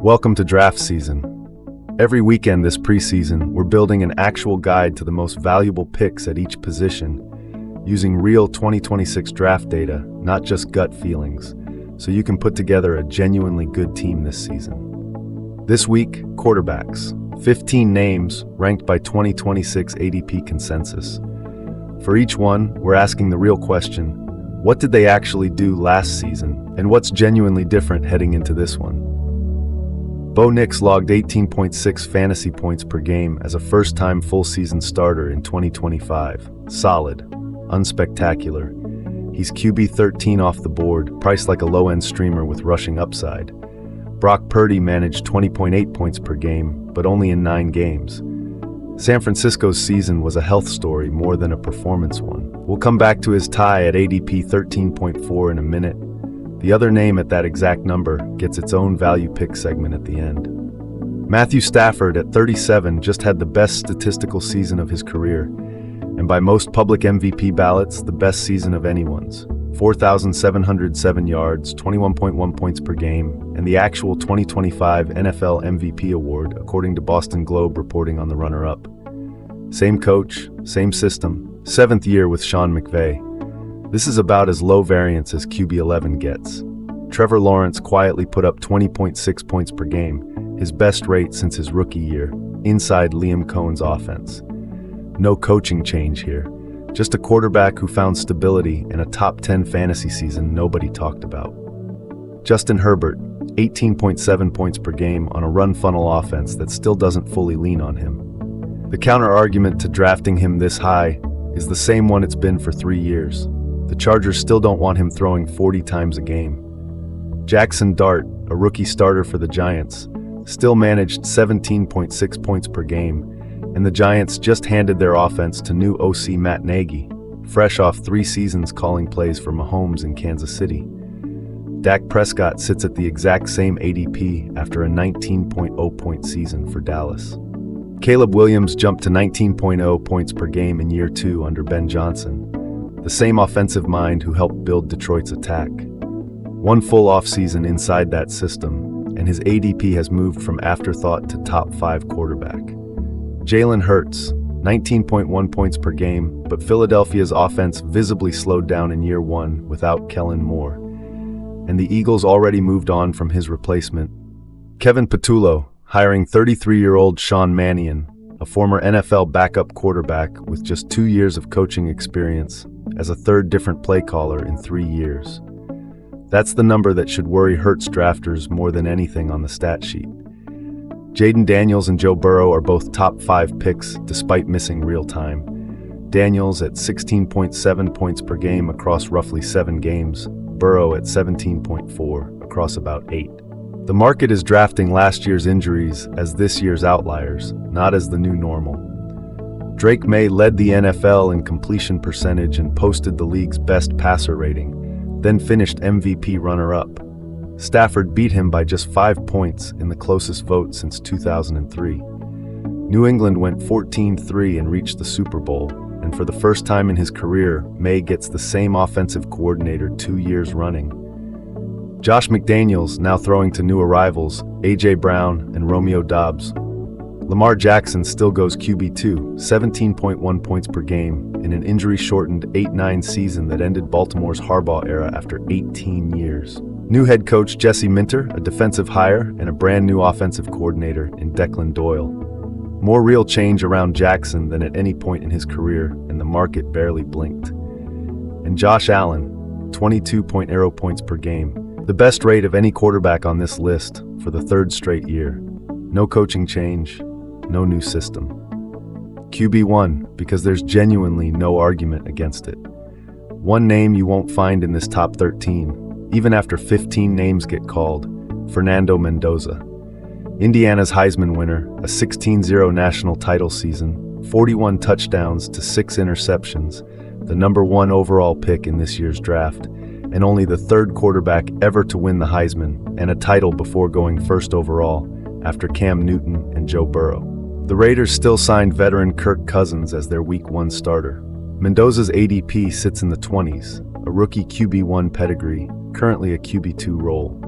Welcome to draft season. Every weekend this preseason, we're building an actual guide to the most valuable picks at each position, using real 2026 draft data, not just gut feelings, so you can put together a genuinely good team this season. This week, quarterbacks. 15 names ranked by 2026 ADP consensus. For each one, we're asking the real question, what did they actually do last season, and what's genuinely different heading into this one? Bo Nix logged 18.6 fantasy points per game as a first-time full-season starter in 2025. Solid, unspectacular. He's QB13 off the board, priced like a low-end streamer with rushing upside. Brock Purdy managed 20.8 points per game, but only in 9 games. San Francisco's season was a health story more than a performance one. We'll come back to his tie at ADP 13.4 in a minute. The other name at that exact number gets its own value pick segment at the end. Matthew Stafford at 37 just had the best statistical season of his career, and by most public MVP ballots, the best season of anyone's. 4,707 yards, 21.1 points per game, and the actual 2025 NFL MVP award, according to Boston Globe reporting on the runner-up. Same coach, same system, 7th year with Sean McVay. This is about as low variance as QB11 gets. Trevor Lawrence quietly put up 20.6 points per game, his best rate since his rookie year, inside Liam Cohen's offense. No coaching change here. Just a quarterback who found stability in a top 10 fantasy season nobody talked about. Justin Herbert, 18.7 points per game on a run-funnel offense that still doesn't fully lean on him. The counter-argument to drafting him this high is the same one it's been for 3 years. The Chargers still don't want him throwing 40 times a game. Jaxson, a rookie starter for the Giants, still managed 17.6 points per game, and the Giants just handed their offense to new OC Matt Nagy, fresh off 3 seasons calling plays for Mahomes in Kansas City. Dak Prescott sits at the exact same ADP after a 19.0 point season for Dallas. Caleb Williams jumped to 19.0 points per game in year 2 under Ben Johnson, the same offensive mind who helped build Detroit's attack. 1 full offseason inside that system, and his ADP has moved from afterthought to top 5 quarterback. Jalen Hurts, 19.1 points per game, but Philadelphia's offense visibly slowed down in year 1 without Kellen Moore. And the Eagles already moved on from his replacement. Kevin Patullo, hiring 33-year-old Sean Mannion, a former NFL backup quarterback with just 2 years of coaching experience, as a 3rd different play caller in 3 years. That's the number that should worry Hurts drafters more than anything on the stat sheet. Jayden Daniels and Joe Burrow are both top 5 picks despite missing real time. Daniels at 16.7 points per game across roughly 7 games, Burrow at 17.4 across about 8. The market is drafting last year's injuries as this year's outliers, not as the new normal. Drake Maye led the NFL in completion percentage and posted the league's best passer rating, then finished MVP runner-up. Stafford beat him by just 5 points in the closest vote since 2003. New England went 14-3 and reached the Super Bowl, and for the first time in his career, Maye gets the same offensive coordinator 2 years running. Josh McDaniels now throwing to new arrivals, A.J. Brown and Romeo Doubs. Lamar Jackson still goes QB2, 17.1 points per game, in an injury-shortened 8-9 season that ended Baltimore's Harbaugh era after 18 years. New head coach Jesse Minter, a defensive hire, and a brand new offensive coordinator in Declan Doyle. More real change around Jaxson than at any point in his career, and the market barely blinked. And Josh Allen, 22.0 points per game, the best rate of any quarterback on this list for the 3rd straight year. No coaching change, no new system. QB1, because there's genuinely no argument against it. One name you won't find in this top 13, even after 15 names get called, Fernando Mendoza. Indiana's Heisman winner, a 16-0 national title season, 41 touchdowns to 6 interceptions, the number 1 overall pick in this year's draft, and only the 3rd quarterback ever to win the Heisman and a title before going 1st overall, after Cam Newton and Joe Burrow. The Raiders still signed veteran Kirk Cousins as their Week 1 starter. Mendoza's ADP sits in the 20s, a rookie QB1 pedigree, currently a QB2 role.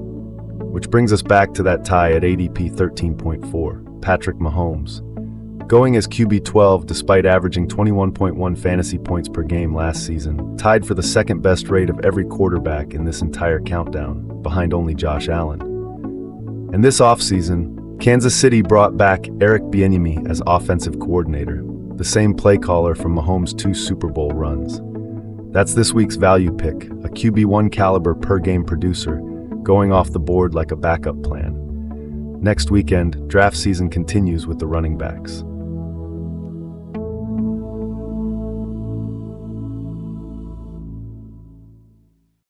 Which brings us back to that tie at ADP 13.4, Patrick Mahomes. Going as QB12 despite averaging 21.1 fantasy points per game last season, tied for the second best rate of every quarterback in this entire countdown, behind only Josh Allen. And this offseason, Kansas City brought back Eric Bieniemy as offensive coordinator, the same play caller from Mahomes' 2 Super Bowl runs. That's this week's value pick, a QB1 caliber per game producer, going off the board like a backup plan. Next weekend, draft season continues with the running backs.